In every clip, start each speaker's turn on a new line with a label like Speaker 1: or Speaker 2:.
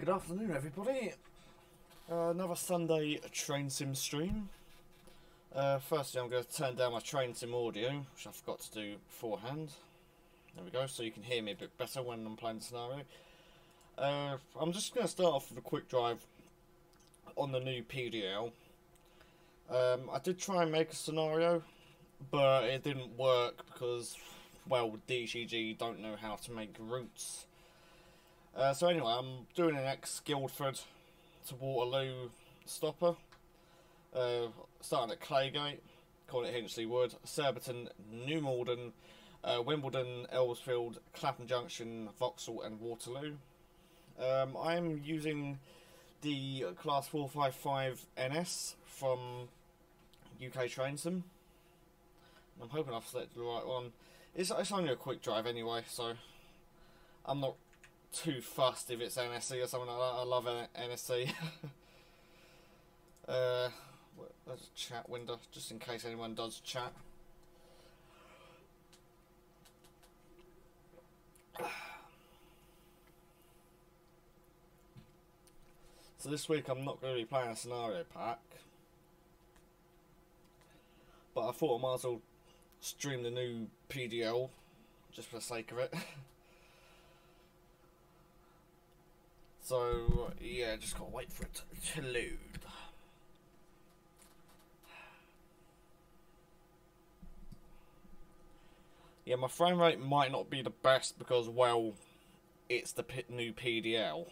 Speaker 1: Good afternoon, everybody. Another Sunday train sim stream. Firstly, I'm going to turn down my train sim audio, which I forgot to do beforehand. There we go, so you can hear me a bit better when I'm playing the scenario. I'm just going to start off with a quick drive on the new PDL. I did try and make a scenario, but it didn't work because, well, DCG don't know how to make routes. So anyway, I'm doing an ex-Guildford to Waterloo stopper. Starting at Claygate, calling it Hinchley Wood, Surbiton, New Malden, Wimbledon, Ellsfield, Clapham Junction, Vauxhall and Waterloo. I'm using the Class 455 NS from UK Train Sim. I'm hoping I've selected the right one. It's only a quick drive anyway, so I'm not too fussed if it's NSE or something like that. I love NSE. There's a chat window, just in case anyone does chat. So this week I'm not going to be playing a scenario pack, but I thought I might as well stream the new PDL just for the sake of it. So yeah, just gotta wait for it to load. Yeah, my frame rate might not be the best because, well, it's the new PDL,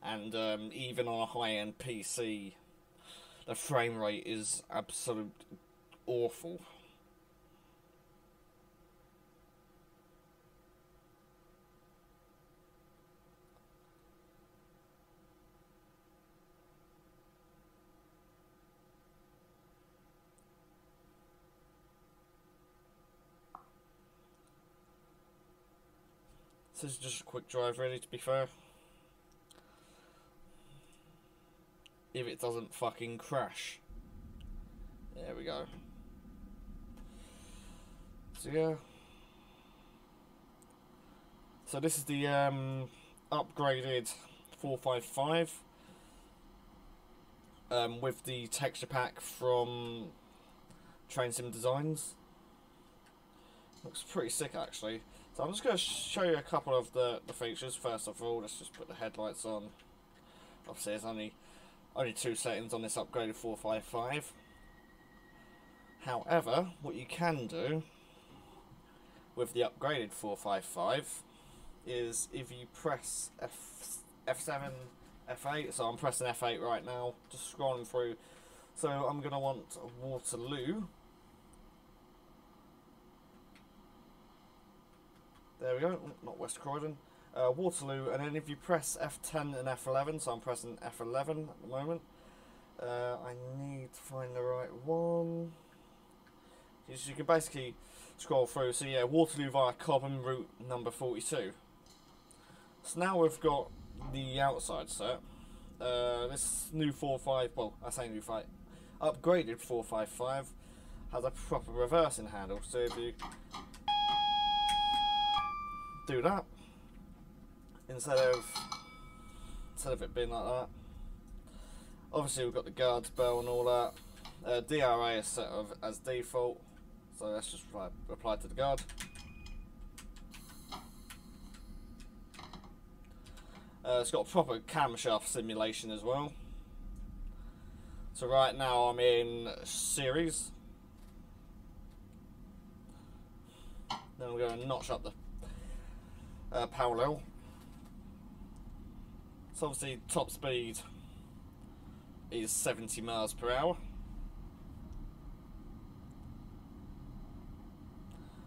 Speaker 1: and even on a high-end PC, the frame rate is absolute awful. This is just a quick drive, really, to be fair. If it doesn't fucking crash. There we go. So, yeah. So, this is the upgraded 455 with the texture pack from Train Sim Designs. Looks pretty sick, actually. So I'm just going to show you a couple of the features. First of all, let's just put the headlights on. Obviously, there's only 2 settings on this upgraded 455. However, what you can do with the upgraded 455 is if you press F7, F8. So I'm pressing F8 right now, just scrolling through. So I'm going to want Waterloo. There we go, not West Croydon. Waterloo, and then if you press F10 and F11, so I'm pressing F11 at the moment. I need to find the right one. So you can basically scroll through. So yeah, Waterloo via Cobham, route number 42. So now we've got the outside set. This new 45, well, I say new 5, upgraded 455 has a proper reversing handle. So if you do that instead of it being like that. Obviously we've got the guards bell and all that. DRA is set as default, so let's just apply to the guard. It's got a proper camshaft simulation as well. So right now I'm in series. Then we're going to notch up the parallel. So obviously top speed is 70 miles per hour.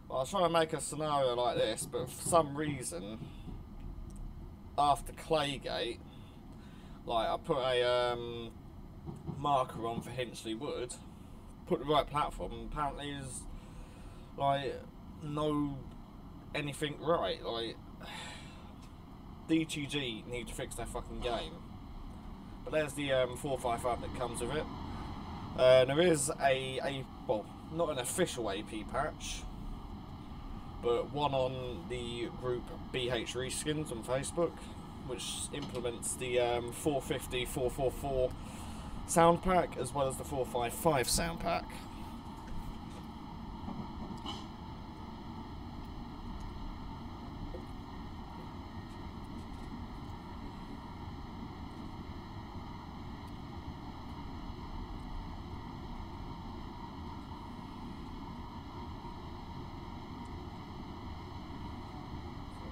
Speaker 1: Well, I was trying to make a scenario like this, but for some reason after Claygate, like I put a marker on for Hinchley Wood, put the right platform, and apparently is like no anything right. Like DTG need to fix their fucking game. But there's the 455 that comes with it. There is well, not an official AP patch, but one on the group BH Reskins on Facebook, which implements the 450, 444 sound pack as well as the 455 sound pack.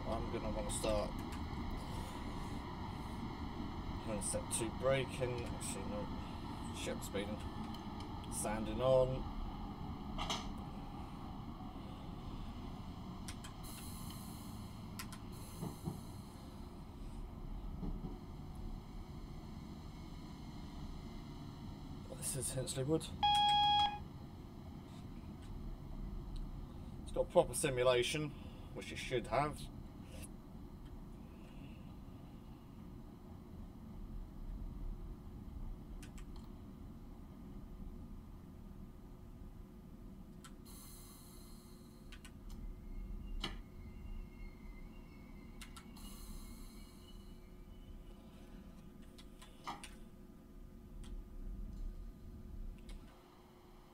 Speaker 1: I'm going to want to start going step 2 braking, actually no, ship speeding, sanding on. This is Hinchley Wood. It's got proper simulation, which it should have.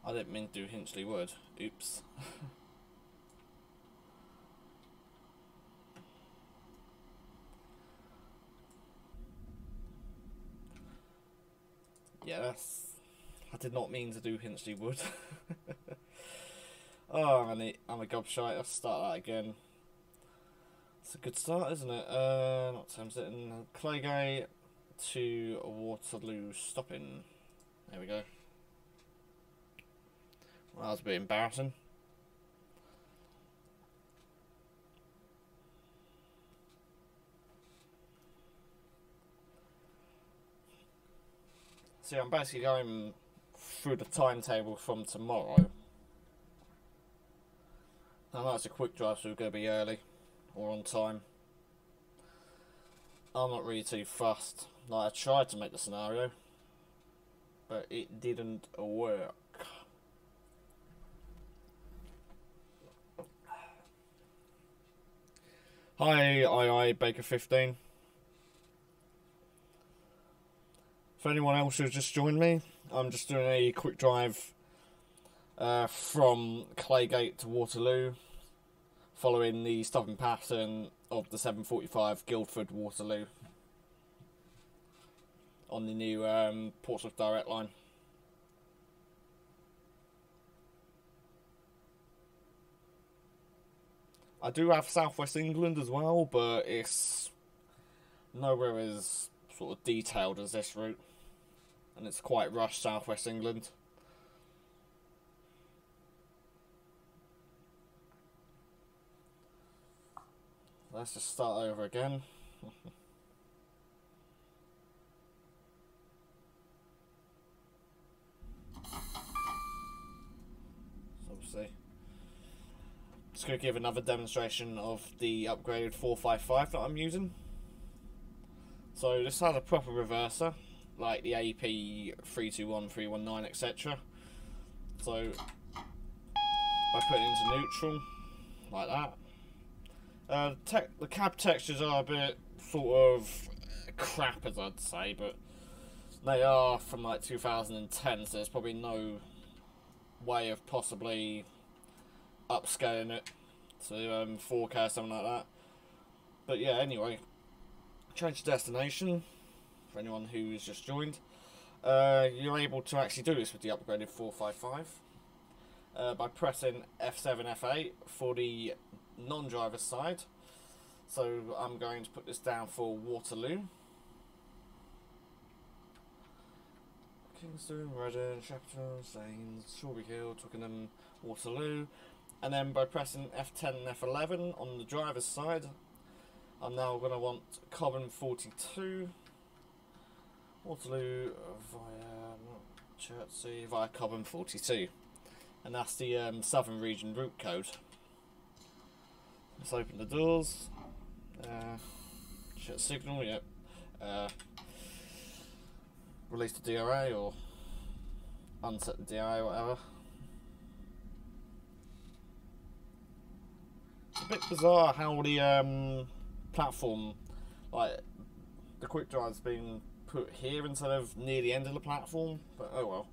Speaker 1: I didn't mean to do Hinchley Wood. Oops. Yeah, I did not mean to do Hinchley Wood. Oh, I'm a gobshite. I'll start that again. It's a good start, isn't it? What time's it in? Claygate to Waterloo stopping. There we go. Well, that was a bit embarrassing. See, I'm basically going through the timetable from tomorrow. I know it's a quick drive, so we're going to be early or on time. I'm not really too fussed. Like, I tried to make the scenario, but it didn't work. Hi, Baker 15. For anyone else who's just joined me, I'm just doing a quick drive from Claygate to Waterloo, following the stopping pattern of the 745 Guildford Waterloo on the new Portsmouth Direct line. I do have South West England as well, but it's nowhere as sort of detailed as this route, and it's quite rushed South West England. Let's just start over again. So we'll see. Just going to give another demonstration of the upgraded 455 that I'm using. So this has a proper reverser, like the AP 321, 319, etc. So I put it into neutral, like that. The cab textures are a bit sort of crap, as I'd say, but they are from like 2010, so there's probably no way of possibly upscaling it to 4K or something like that. But yeah, anyway, change the destination for anyone who's just joined. You're able to actually do this with the upgraded 455 by pressing F7, F8 for the non-driver side. So I'm going to put this down for Waterloo. Kingston, Reading, Shepperton, Staines, Shoreby Hill, Twickenham, Waterloo. And then by pressing F10 and F11 on the driver's side, I'm now going to want Cobham 42, Waterloo via Chertsey via Cobham 42. And that's the Southern Region route code. Let's open the doors. Shut signal, yep. Release the DRA or unset the DRA, whatever. It's a bit bizarre how the platform like quick drive's been put here instead of near the end of the platform, but oh well.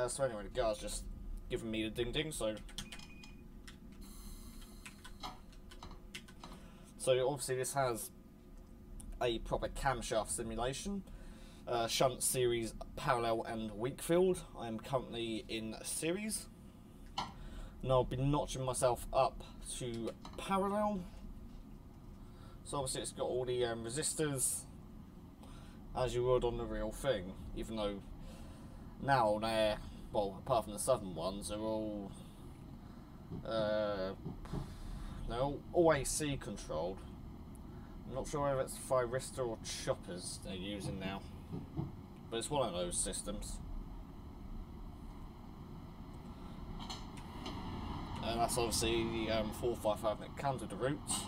Speaker 1: So anyway, the guy's just giving me the ding ding, so obviously this has a proper camshaft simulation, shunt series, parallel and weak field. I am currently in series. Now I'll be notching myself up to parallel. So obviously it's got all the resistors, as you would on the real thing, even though now they're, well, apart from the southern ones, they're all AC controlled. I'm not sure whether it's thyristor or choppers they're using now, but it's one of those systems. And that's obviously the 455 that comes with the roots.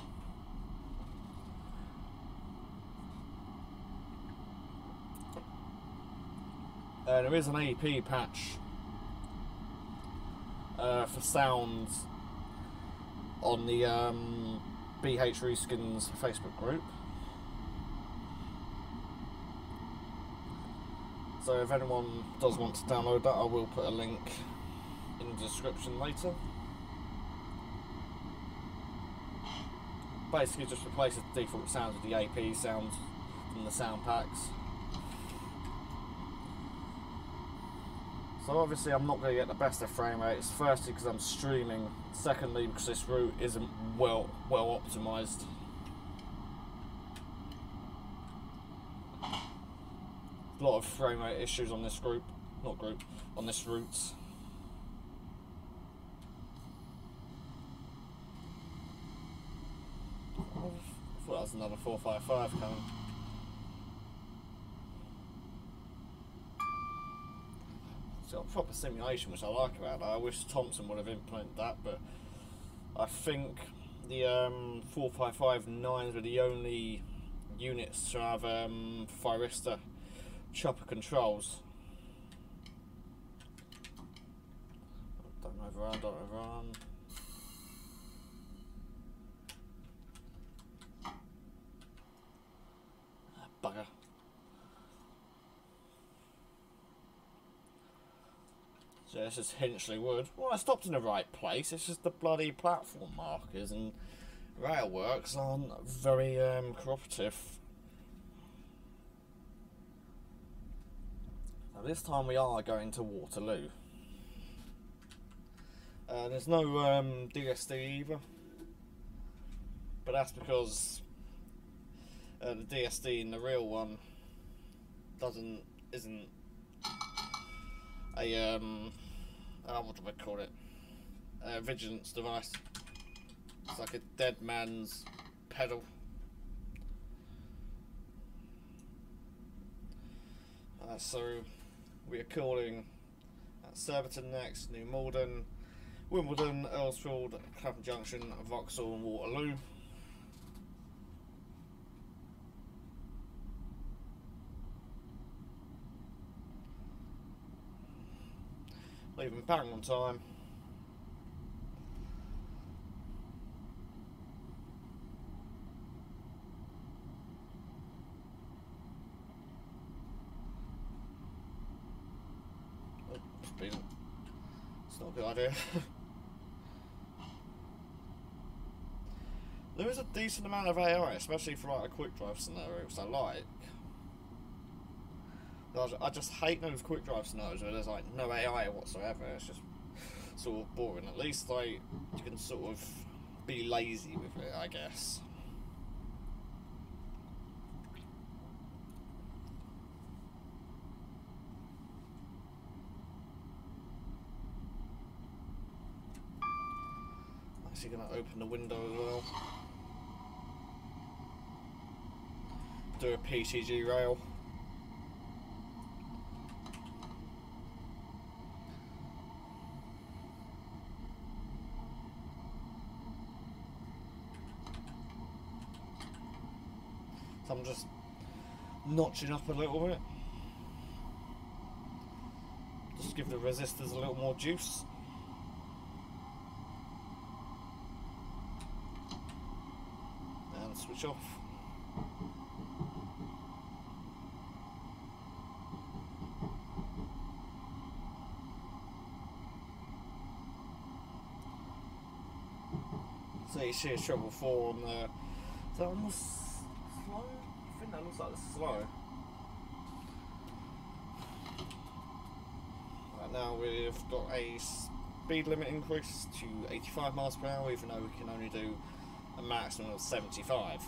Speaker 1: There is an AP patch for sounds on the BH Reskins Facebook group. So if anyone does want to download that, I will put a link in the description later. Basically just replaces the default sounds with the AP sounds from the sound packs. So obviously I'm not going to get the best of frame rates, firstly because I'm streaming, secondly because this route isn't well optimised. A lot of frame rate issues on this on this route. I thought that was another 455 coming. It's got proper simulation, which I like about that. I wish Thompson would have implemented that, but I think the 455-9s were the only units to have thyristor chopper controls. Don't overrun. Bugger. So this is Hinchley Wood. Well, I stopped in the right place. It's just the bloody platform markers and railworks aren't very cooperative. Now this time we are going to Waterloo. There's no DSD either, but that's because the DSD in the real one isn't a what do I call it? A vigilance device. It's like a dead man's pedal. So we are calling at Surbiton next, New Malden, Wimbledon, Earlsfield, Clapham Junction, Vauxhall and Waterloo. Leaving bang on time. Oh, it's not a good idea. There is a decent amount of AI, especially for like a quick drive scenario, which I like. I just hate those quick drive scenarios where there's like no AI whatsoever. It's just sort of boring. At least like you can sort of be lazy with it, I guess. I'm actually gonna open the window as well. Do a PTG rail. So I'm just notching up a little bit. Just give the resistors a little more juice. And switch off. So you see a treble 4 on the... Is that on the slow? I think that looks like the slow. Right, now we've got a speed limit increase to 85 miles per hour, even though we can only do a maximum of 75.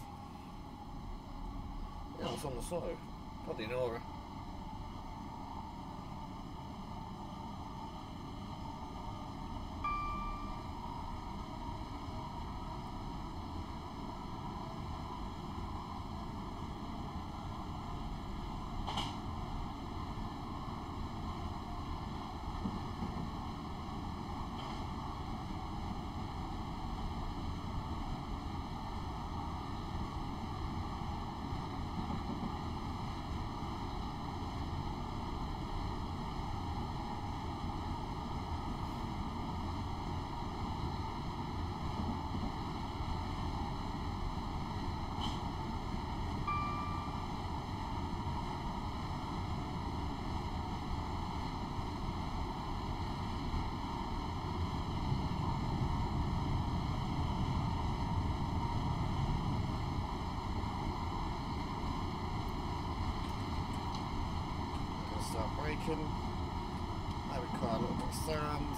Speaker 1: Yeah, it's on the slow. Bloody Nora. Start braking. That require a little bit of sand.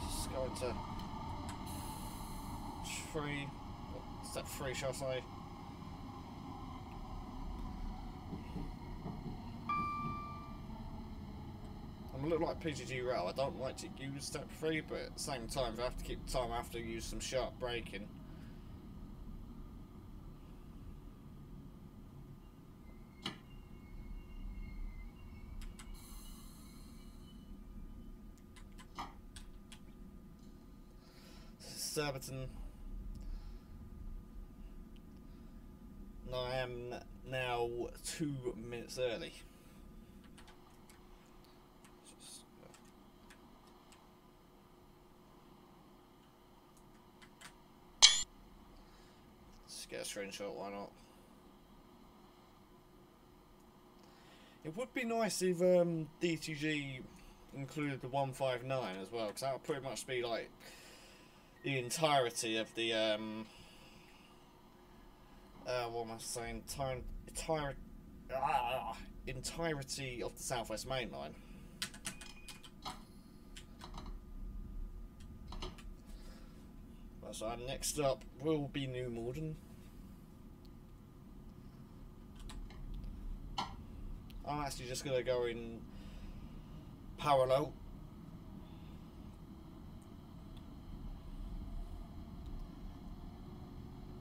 Speaker 1: Just go into step 3, shall I say. I'm a little like PGG Rail. I don't like to use step 3, but at the same time, if I have to keep time, I have to use some sharp braking. Surbiton. And I am now 2 minutes early. Get a screenshot, why not? It would be nice if DTG included the 159 as well, because that would pretty much be like the entirety of the what am I saying? Entirety of the South West Main Line. So next up will be New Malden. I'm actually just going to go in parallel.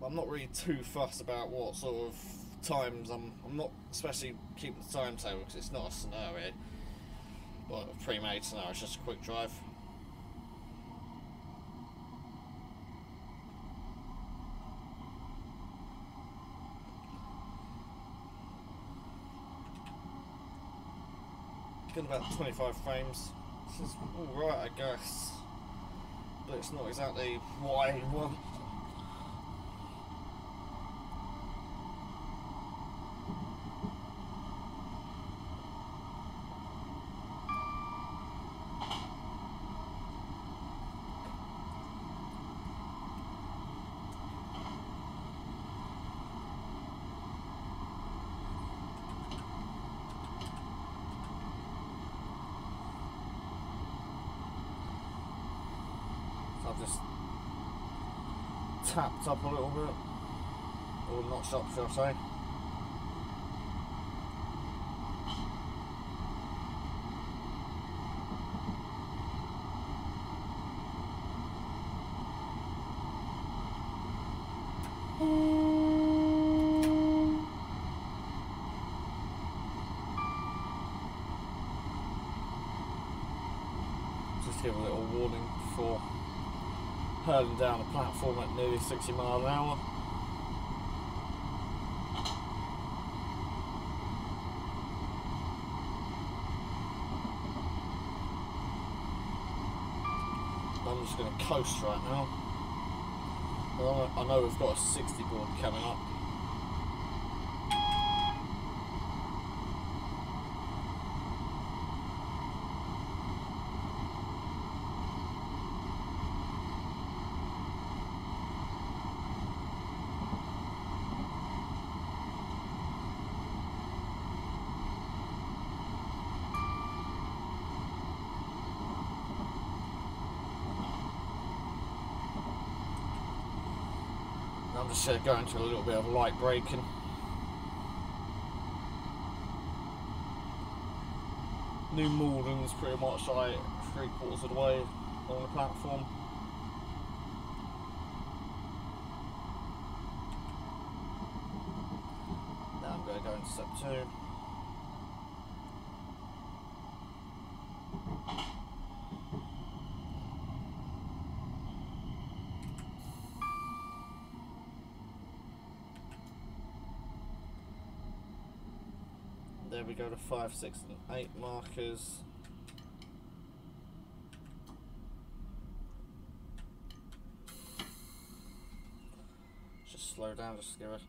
Speaker 1: I'm not really too fussed about what sort of times. I'm not especially keeping the timetable because it's not a scenario, but a pre-made scenario. It's just a quick drive. About 25 frames. This is alright, I guess, but it's not exactly what I want. I've just tapped up a little bit, or notched up, shall I say. Just give a little warning before hurling down the platform at nearly 60 miles an hour. I'm just going to coast right now. I know we've got a 60 board coming up. I'm just going to a little bit of light braking. New Malden's pretty much like 3/4 of the way on the platform. Now I'm going to go into step 2. There we go to 5, 6 and 8 markers. Just slow down, just to give it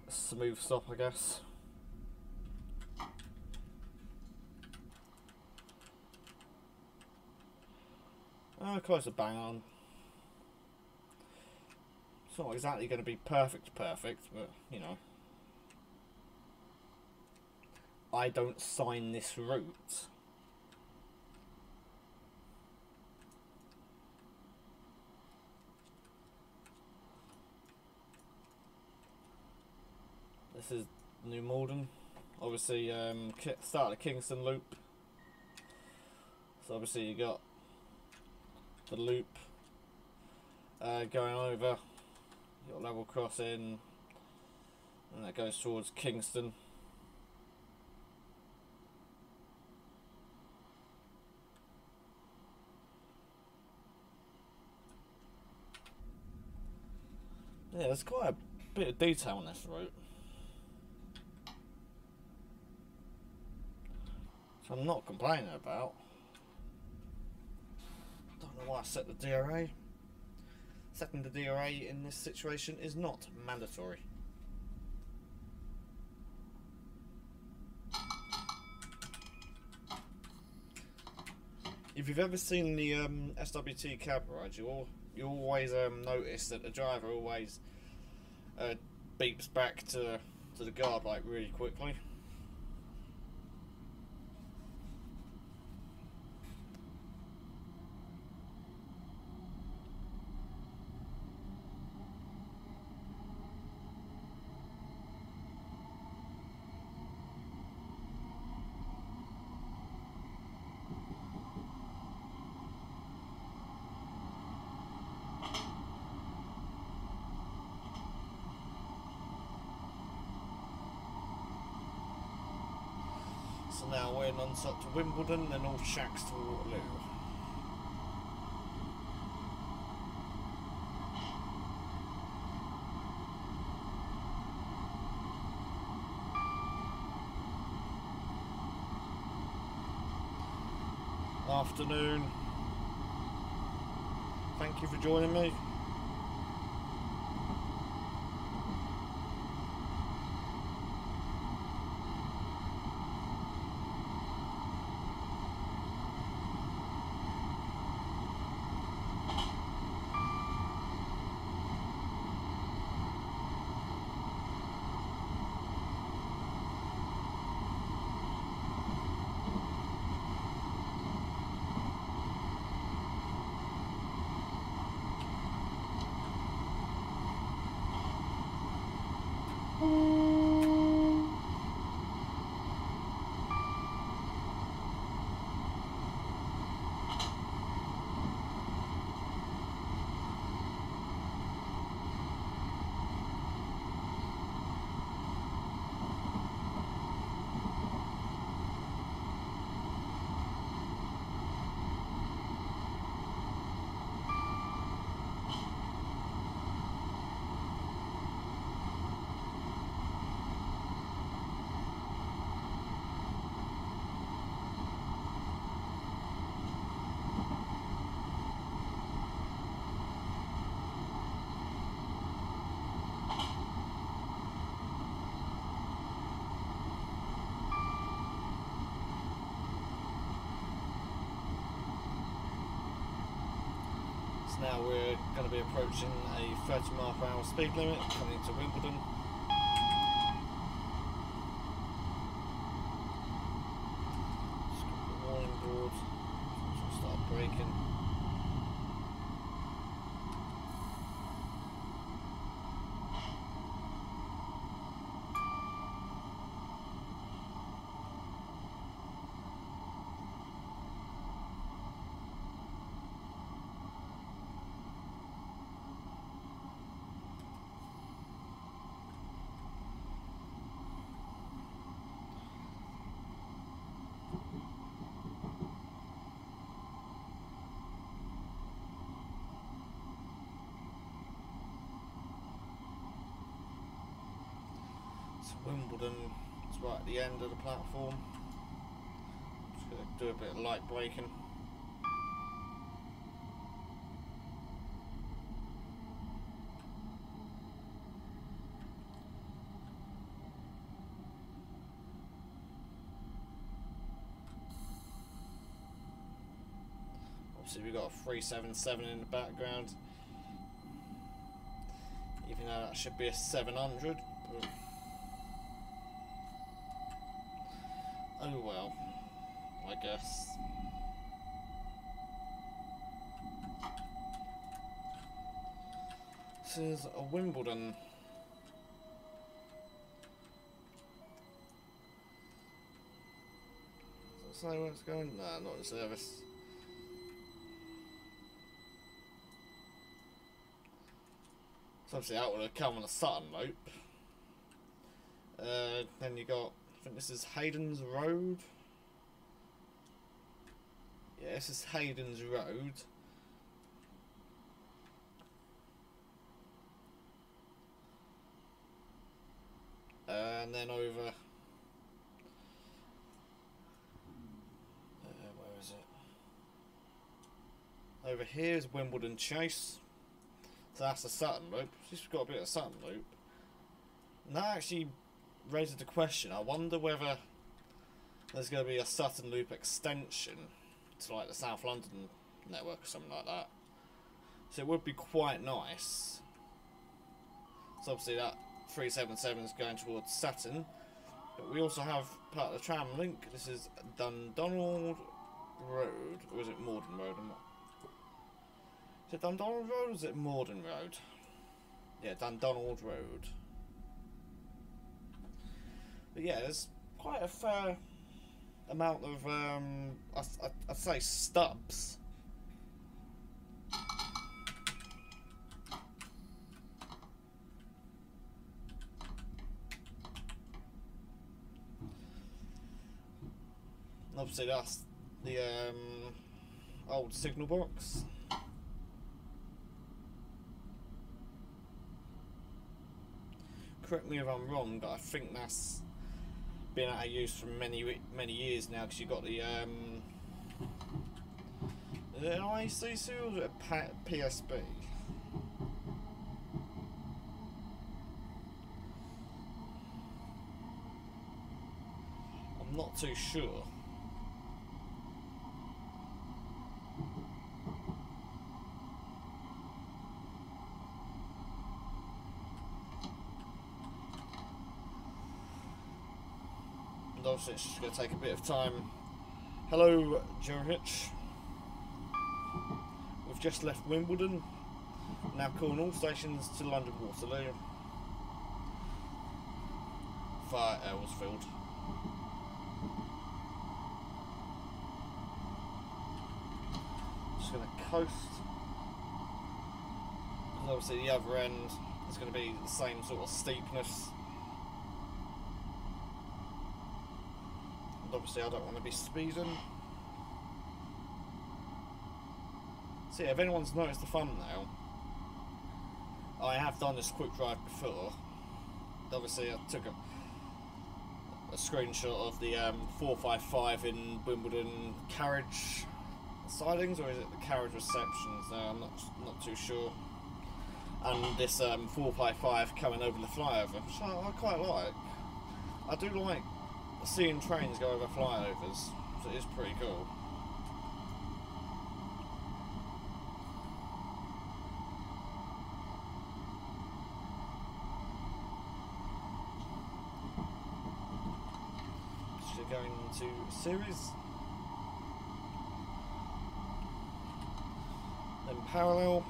Speaker 1: a smooth stop, I guess. Close to bang on. It's not exactly going to be perfect, but you know. I don't sign this route. This is New Malden. Obviously, start of the Kingston loop. So obviously you got the loop going over. You got level crossing, and that goes towards Kingston. Yeah, there's quite a bit of detail on this route. So I'm not complaining about. Don't know why I set the DRA. Setting the DRA in this situation is not mandatory. If you've ever seen the SWT cab ride, you always notice that the driver always beeps back to the guard like really quickly. So now we're non-stop to Wimbledon, then all shacks to Waterloo. Afternoon. Thank you for joining me. Now we're going to be approaching a 30-mile/hour speed limit coming into Wimbledon. Just got the warning board, so we'll start braking. Wimbledon is right at the end of the platform. Just going to do a bit of light braking. Obviously we've got a 377 in the background, even though that should be a 700. But oh well, I guess. This is a Wimbledon. Does it say where it's going? Nah, not in service. So obviously that would have come on a Sutton loop. Then you got, I think this is Hayden's Road. Yeah, this is Hayden's Road. And then over, where is it? Over here is Wimbledon Chase. So that's the Sutton loop. She's got a bit of Sutton loop. And that actually raises the question. I wonder whether there's going to be a Sutton loop extension to like the South London network or something like that. So it would be quite nice. So obviously that 377 is going towards Sutton. But we also have part of the tram link. This is Dundonald Road. Or is it Morden Road? Is it Dundonald Road or is it Morden Road? Yeah, Dundonald Road. But yeah, there's quite a fair amount of, I'd say stubs. And obviously that's the old signal box. Correct me if I'm wrong, but I think that's been out of use for many years now, because you've got the is it an ICC or is it a PSB? I'm not too sure. Obviously it's just going to take a bit of time. Hello, Jurich. We've just left Wimbledon. Now calling all stations to London Waterloo via Earlsfield. Just going to coast. And obviously the other end is going to be the same sort of steepness. Obviously I don't want to be speeding. So yeah, if anyone's noticed the thumbnail, I have done this quick drive before. Obviously I took a screenshot of the 455 in Wimbledon carriage sidings, or is it the carriage receptions? I'm not too sure. And this 455 coming over the flyover, which I quite like. I do like seeing trains go over flyovers, so it is pretty cool. So going into series, then parallel,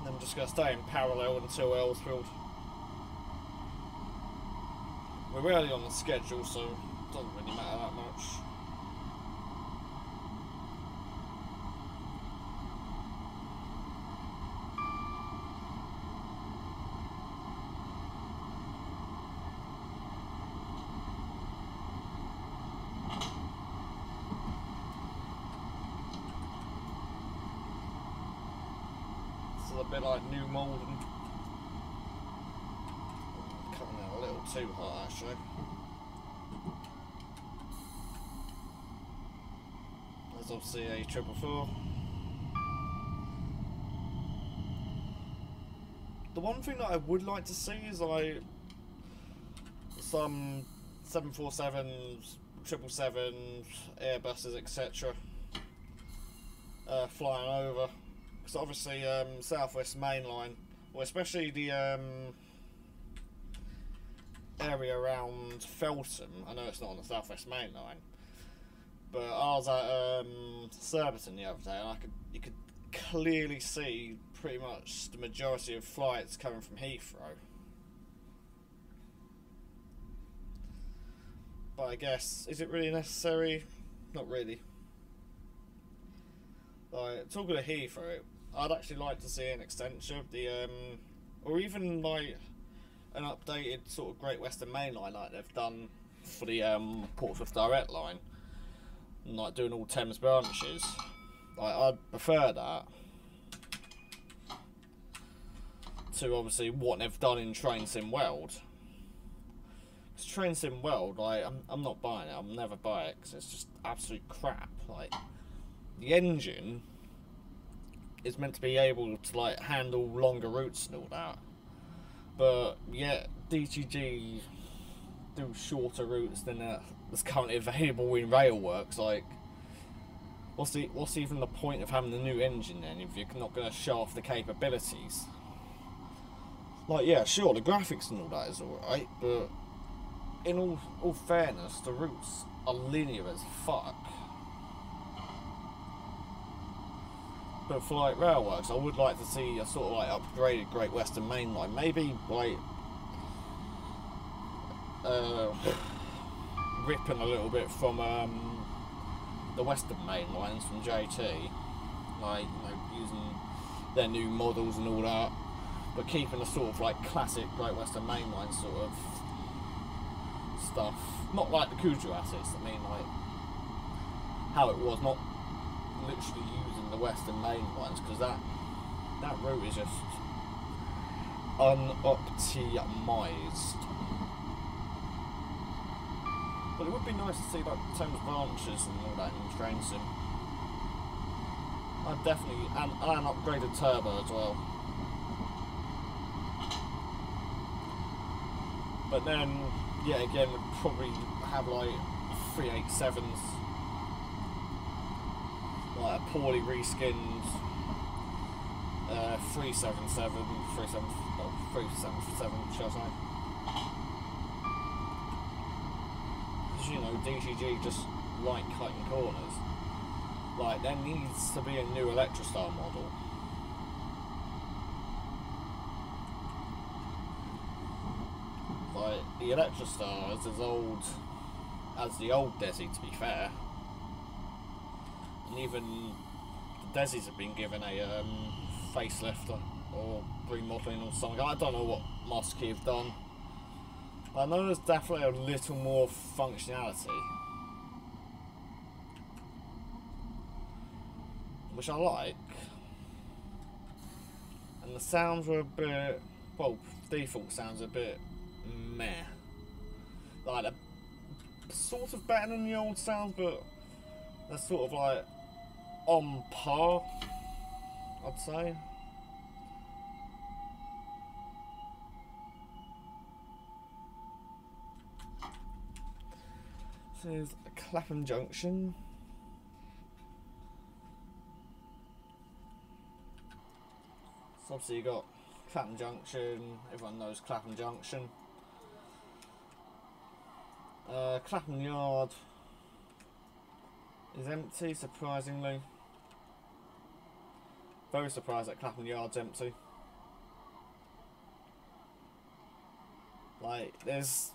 Speaker 1: then I'm just going to stay in parallel until Earlsfield. We're early on the schedule, so it doesn't really matter that much. It's a bit like New Malden. Cutting out a little too hot actually. There's obviously a 444. The one thing that I would like to see is like some 747s, 777s, Airbuses, etc. Flying over, because obviously Southwest Mainline, well, especially the area around Feltham. I know it's not on the Southwest Mainline, but I was at Surbiton the other day, and you could clearly see pretty much the majority of flights coming from Heathrow. But I guess, is it really necessary? Not really. Like, talking of Heathrow, I'd actually like to see an extension of the, or even like an updated sort of Great Western Main Line like they've done for the Portsmouth Direct line, and like doing all Thames branches. Like, I'd prefer that to obviously what they've done in Train Sim World. Because Train Sim World, like, I'm not buying it. I'll never buy it because it's just absolute crap. Like, the engine is meant to be able to like handle longer routes and all that, but yeah, DTG do shorter routes than that's currently available in railworks. Like, what's even the point of having the new engine then if you're not going to show off the capabilities? Like, yeah, sure, the graphics and all that is alright, but in all fairness, the routes are linear as fuck. But for like railworks, I would like to see a sort of like upgraded Great Western Main Line. Maybe like ripping a little bit from the Western Main Lines from JT, like, you know, using their new models and all that, but keeping a sort of like classic Great Western Main Line sort of stuff. Not like the Cujo assets. I mean, like how it was, not literally using the Western Main Lines, because that route is just unoptimised. But it would be nice to see like Thames branches and all that in Train Sim. I'd definitely, and an upgraded turbo as well. But then, yeah, again, we'd probably have like 387s. Like a poorly reskinned 377, shall I say? Because, you know, DTG just like cutting corners. Like, there needs to be a new Electrostar model. Like, the Electrostar is as old as the old Desi, to be fair. And even the Desis have been given a facelift or remodelling or something. I don't know what Mosky have done. But I know there's definitely a little more functionality, which I like. And the sounds were a bit, well, default sounds a bit meh. Like, they're sort of better than the old sounds, but they're sort of like on par, I'd say. This is Clapham Junction. So obviously you got Clapham Junction, everyone knows Clapham Junction. Clapham Yard is empty, surprisingly. Very surprised that Clapham Yard's empty. Like, there's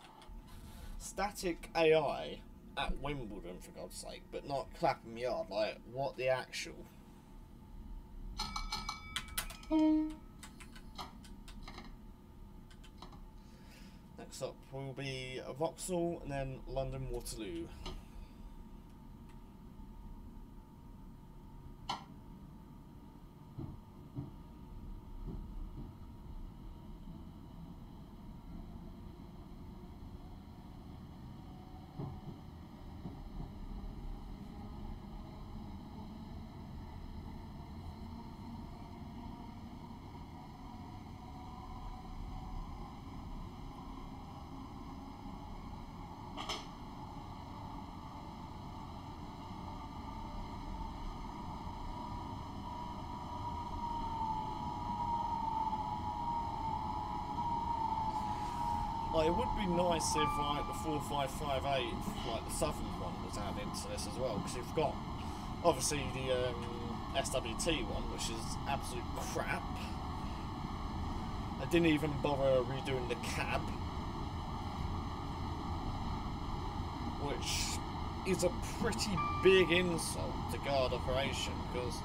Speaker 1: static AI at Wimbledon, for God's sake, but not Clapham Yard. Like, what the actual? Next up will be Vauxhall and then London Waterloo. Like, it would be nice if like the 4558, like the Southern one, was added to this as well, because you've got obviously the SWT one, which is absolute crap. I didn't even bother redoing the cab, which is a pretty big insult to guard operation, because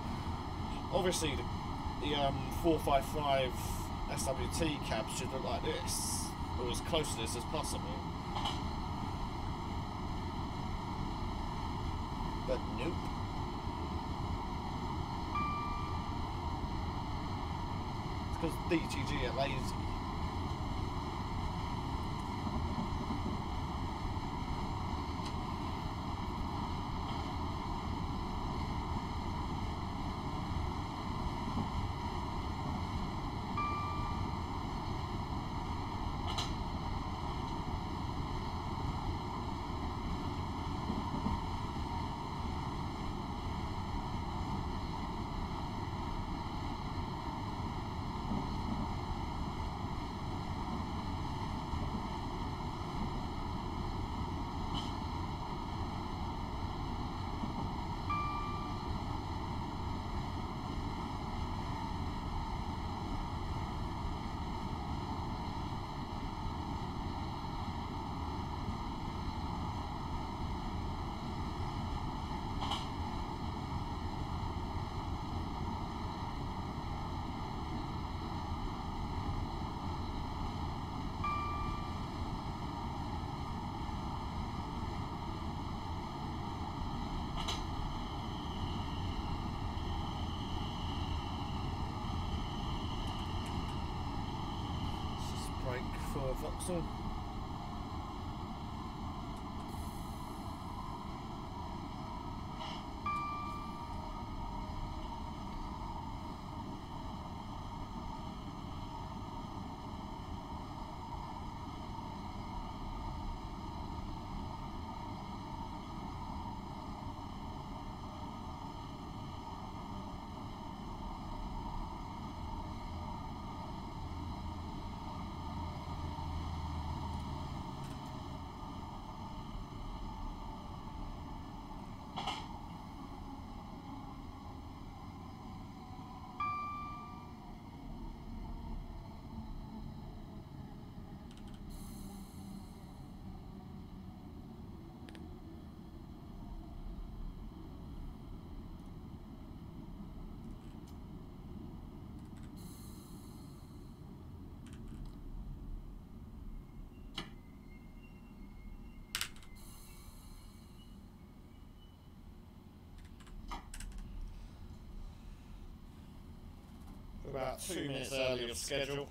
Speaker 1: obviously the 455 SWT cab should look like this, or as close to this as possible. But nope. It's because DTG are lazy. Break for Vauxhall. About 2 minutes early of schedule.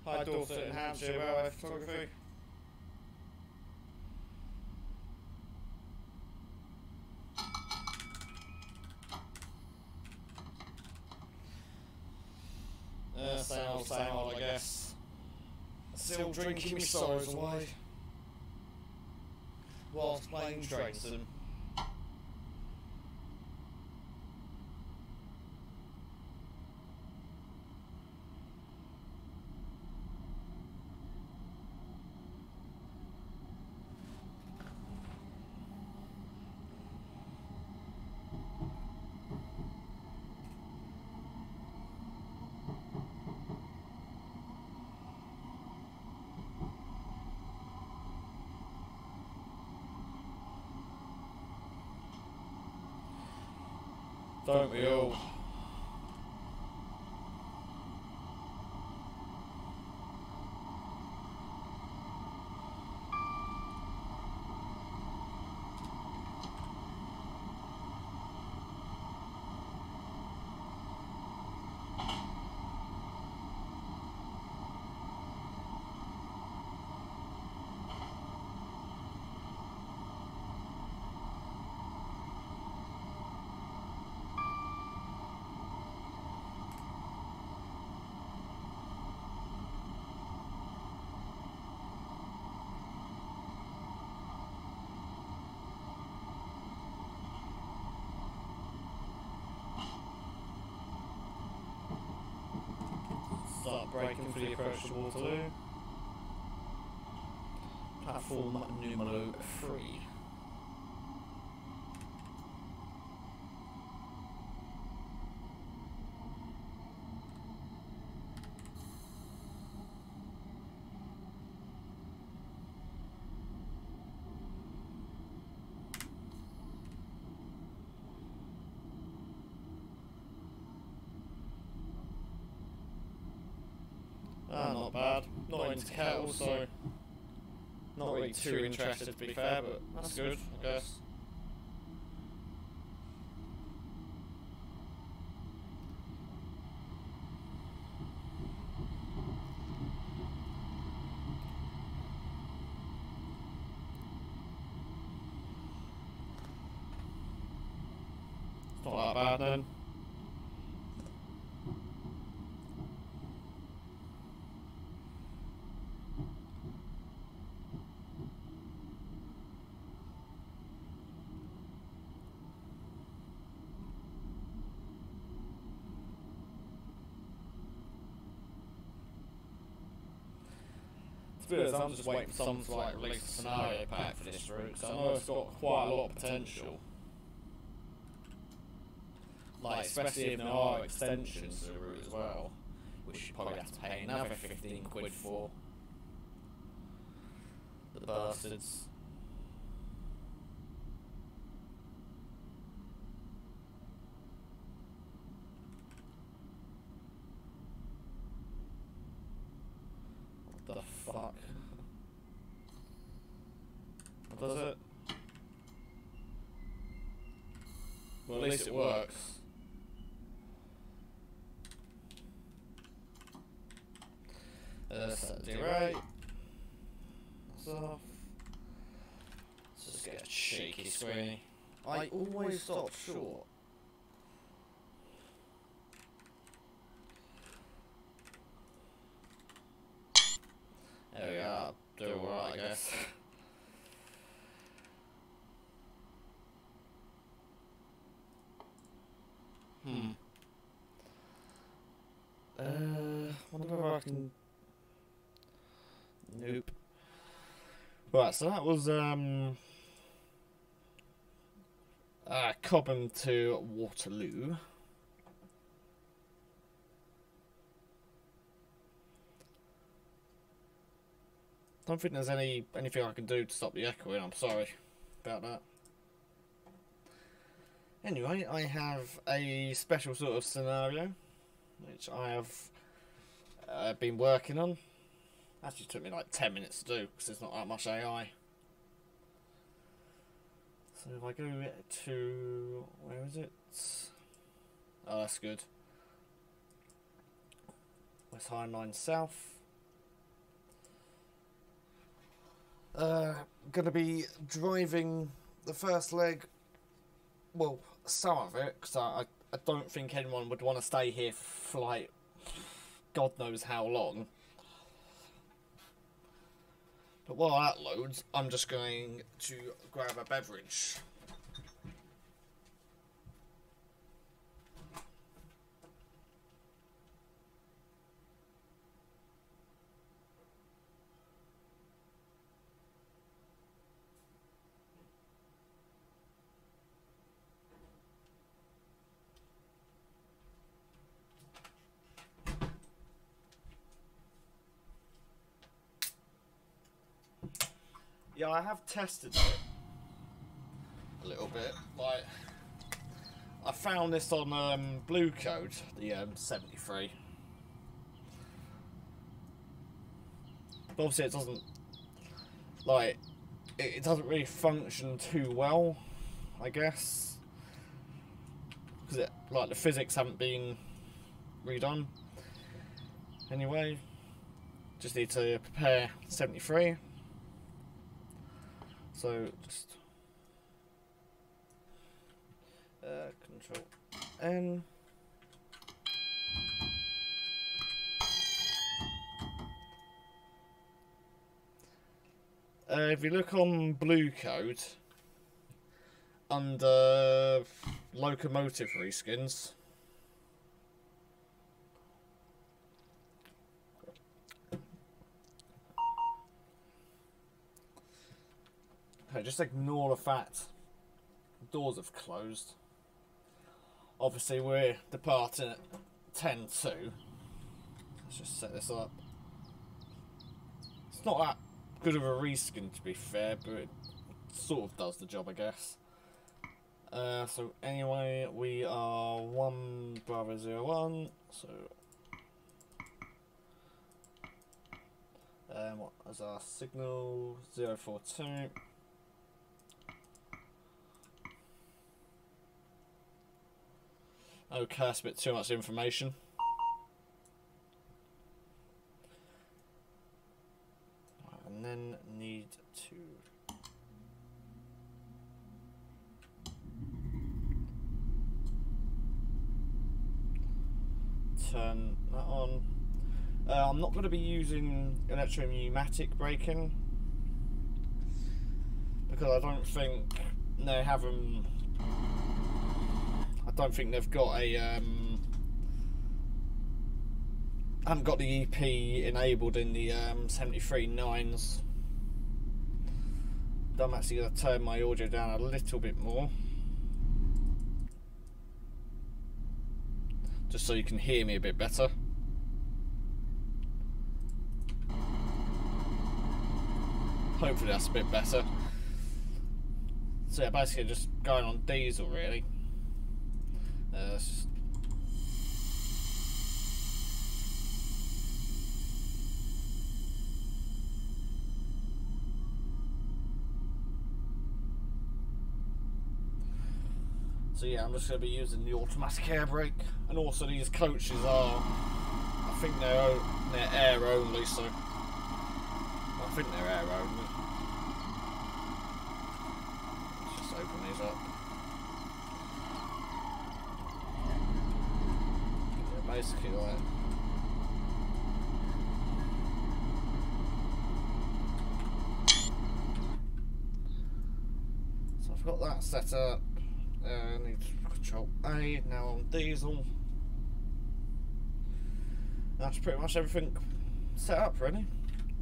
Speaker 1: Hi Dorset and Hampshire Railway Photography. Same old, I guess. Still drinking my sorrows away whilst playing train sim. Don't we all?
Speaker 2: Start braking for the approach to Waterloo. Platform numero 3. Not bad. Not into cattle, so not really too interested to be fair, but that's good, I guess. It's not that bad then. I'm just waiting for someone to like release a scenario pack for this route, so I know it's got quite a lot of potential. Like, especially if there are extensions to the route as well, which you probably have to pay another 15 quid for. The bastards. What the fuck? What does it? Well, at least it works. Saturday, right? That's off. Let's just get a shaky screen. I always stop short. There we are. Do alright, I guess. Wonder if I can. Nope.
Speaker 1: Right, so that was Cobham to Waterloo. Don't think there's anything I can do to stop the echoing. I'm sorry about that. Anyway, I have a special sort of scenario which I have been working on. Actually took me like 10 minutes to do because there's not that much AI. So if I go to, where is it? Oh, that's good. West Highland Line South. Gonna be driving the first leg, well, some of it, because I don't think anyone would want to stay here for like God knows how long. But while that loads, I'm just going to grab a beverage. Yeah, I have tested it a little bit. Like, I found this on Blue Code, the 73. But obviously, it doesn't like it doesn't really function too well, I guess, because like the physics haven't been redone. Anyway, just need to prepare 73. So just Control N. If you look on Blue Code under locomotive reskins, Okay, just ignore the fact doors have closed. Obviously, we're departing at 10:02. Let's just set this up. It's not that good of a reskin, to be fair, but it sort of does the job, I guess. So anyway, we are 1 Bravo 01. So what is our signal? 042. Okay, that's a bit too much information. And then need to turn that on. I'm not going to be using electro-pneumatic braking because I don't think they have them. I don't think they've got a. I haven't got the EP enabled in the 73.9s. I'm actually going to turn my audio down a little bit more, just so you can hear me a bit better. Hopefully that's a bit better. So yeah, basically just going on diesel really. Let's just so yeah, I'm just going to be using the automatic air brake, and also these coaches are, I think they're air only, so I think they're air only. Let's just open these up. Yeah, basically like. So I've got that set up. Need Control A, now on diesel. That's pretty much everything set up really.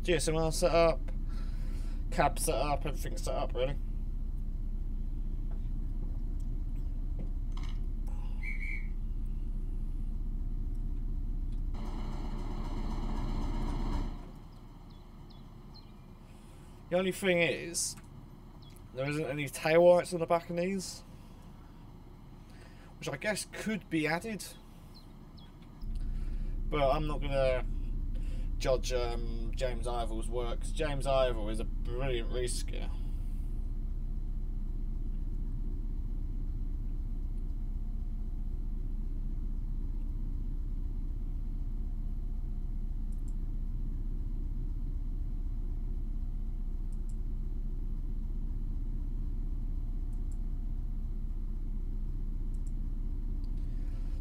Speaker 1: GSMR set up, cab set up, everything's set up really. The only thing is, there isn't any tail lights on the back of these, which I guess could be added, but I'm not going to judge James Ivor's work, 'cause James Ivor is a brilliant reskier.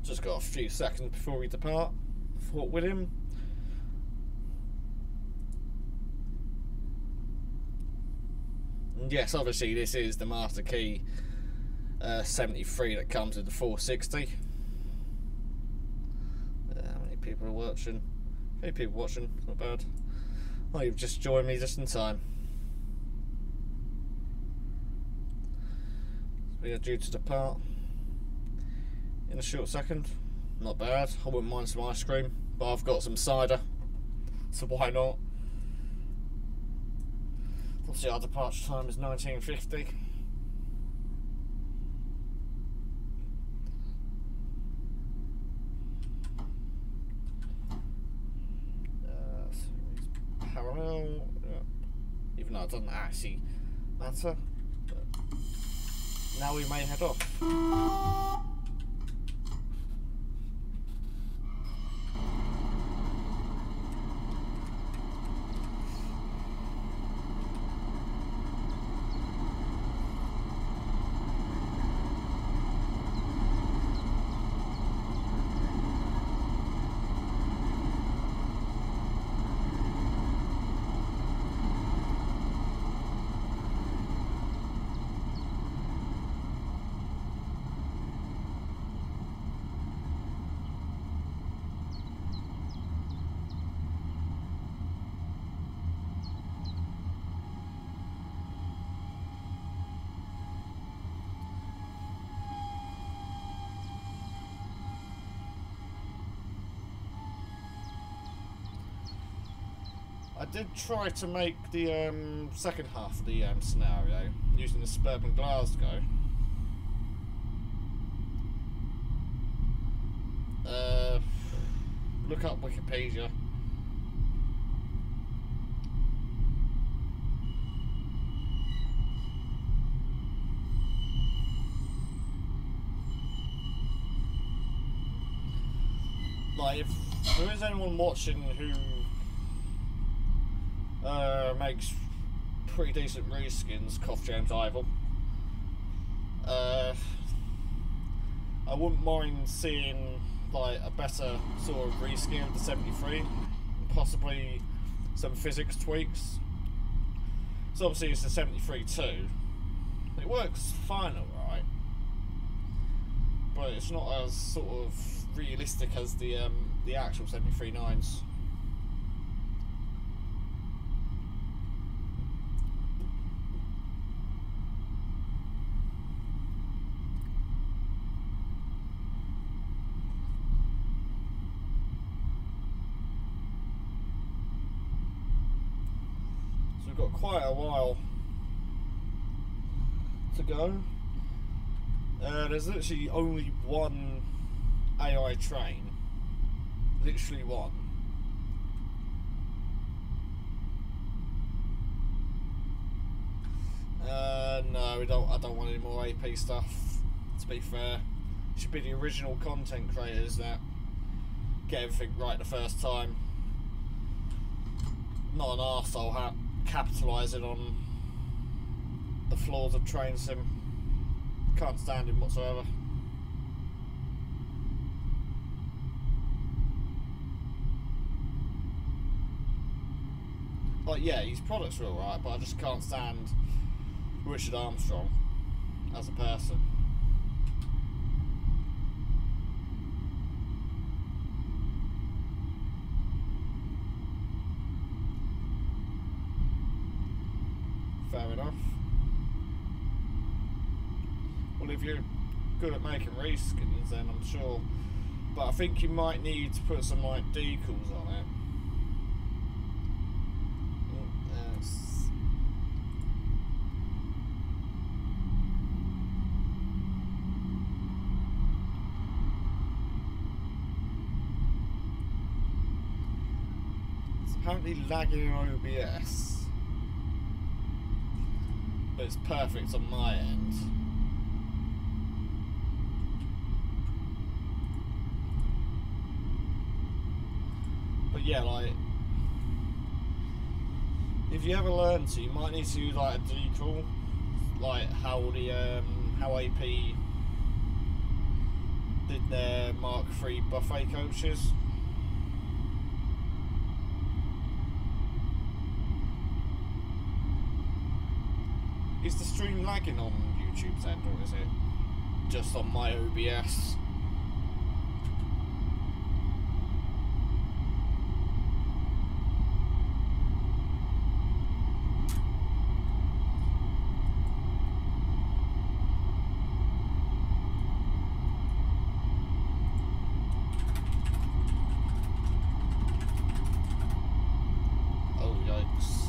Speaker 1: Just got a few seconds before we depart. Fought with him. And yes, obviously this is the Master Key 73 that comes with the 460. How many people are watching? A few people watching, not bad. Oh, you've just joined me just in time. We are due to depart in a short second. Not bad. I wouldn't mind some ice cream, but I've got some cider, so why not? Obviously our departure time is 19:50. So parallel, yeah. Even though it doesn't actually matter, but now we may head off. did try to make the second half of the scenario using the Suburban Glasgow. Look up Wikipedia. Like, if there is anyone watching who makes pretty decent reskins, cough James Ivel, I wouldn't mind seeing like a better sort of reskin of the 73, and possibly some physics tweaks. So obviously it's the 73 too. It works fine, alright, but it's not as sort of realistic as the actual 73.9s. So we've got quite a while to go. There's literally only one AI train, literally one. No, I don't want any more AP stuff, to be fair. It should be the original content creators that get everything right the first time. Not an arsehole capitalising on the flaws of train sim. Can't stand him whatsoever. Like, yeah, his products are alright, but I just can't stand Richard Armstrong as a person. Fair enough. Well, if you're good at making reskins, then I'm sure. But I think you might need to put some like decals on it. Yes. It's apparently lagging in OBS, but it's perfect on my end. But yeah, like, if you ever learn to, you might need to use like a decal, like how the how AP did their Mark III buffet coaches. Is the stream lagging on YouTube's end, or is it just on my OBS? Oh, yikes.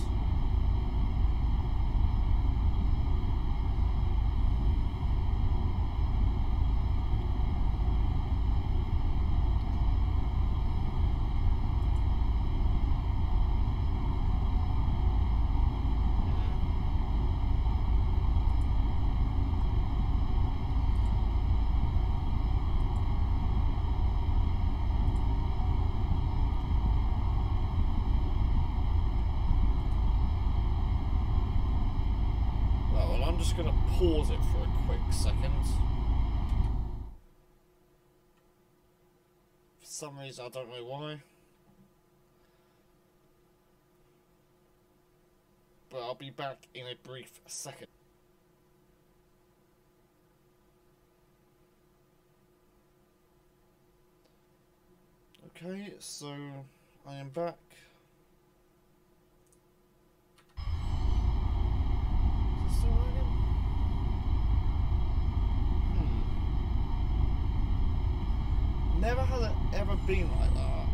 Speaker 1: I'm just going to pause it for a quick second. For some reason, I don't know why. But I'll be back in a brief second. Okay, so I am back. Is this still lagging? Never has it ever been like that.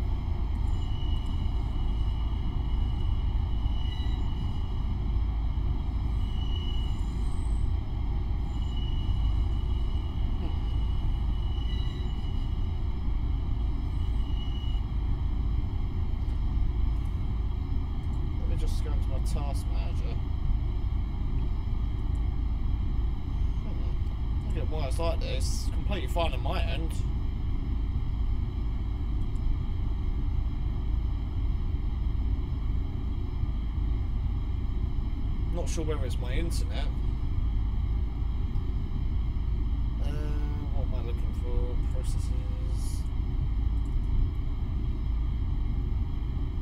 Speaker 1: task manager. I don't get why it's like this. It's completely fine on my end. Not sure whether it's my internet. What am I looking for? Processes.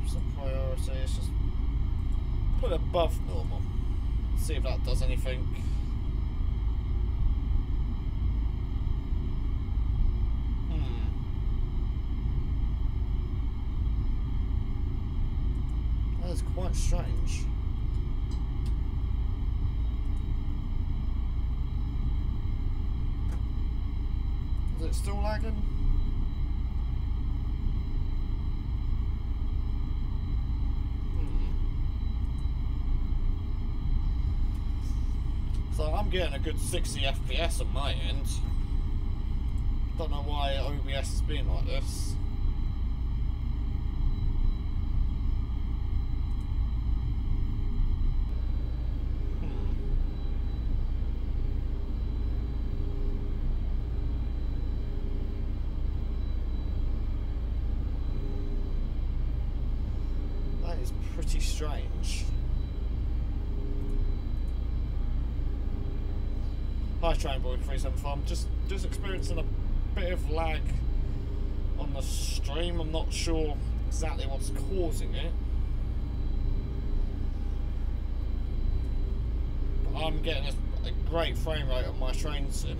Speaker 1: Just a priority. It's just put it above normal. See if that does anything. That is quite strange. Is it still lagging? So I'm getting a good 60 FPS on my end. Don't know why OBS has been like this. That is pretty strange. Hi Trainboy 375. I'm just experiencing a bit of lag on the stream. I'm not sure exactly what's causing it, but I'm getting a great frame rate on my train sim.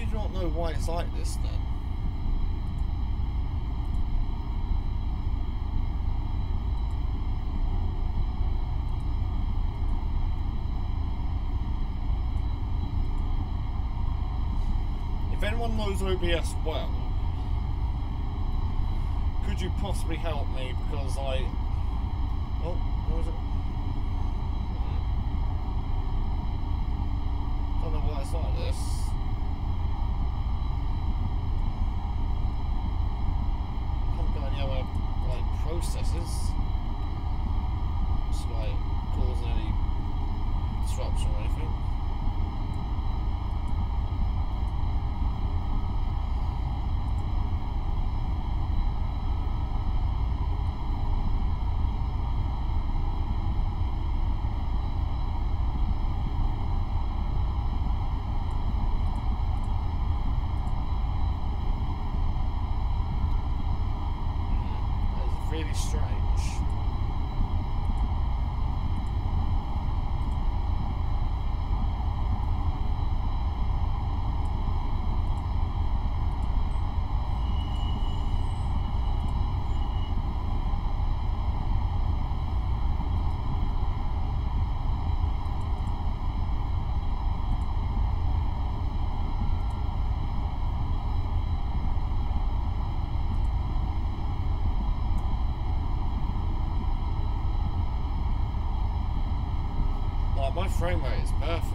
Speaker 1: I don't know why it's like this then. If anyone knows OBS well, could you possibly help me, because I... Oh, where is it? Don't know why it's like this. Processes, just like causing any disruption or anything. Really strange. My frame rate is perfect.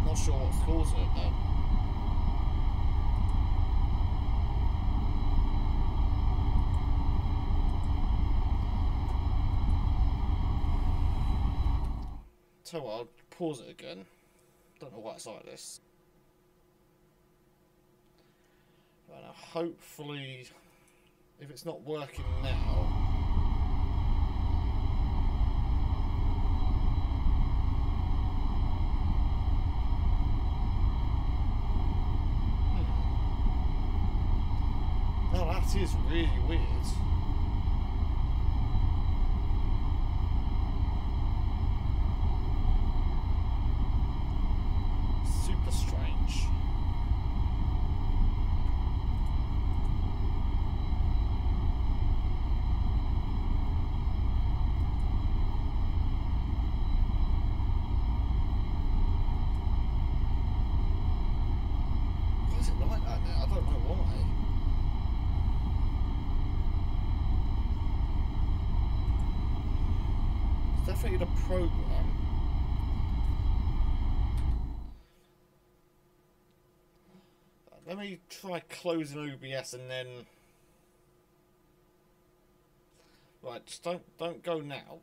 Speaker 1: Not sure what's causing it though. Tell you what, I'll pause it again. Don't know why it's like this. Right, now hopefully, if it's not working now, no, that is really weird. Super strange. it. I don't know why. It's definitely the program. Let me try closing OBS and then. Right, just don't go now.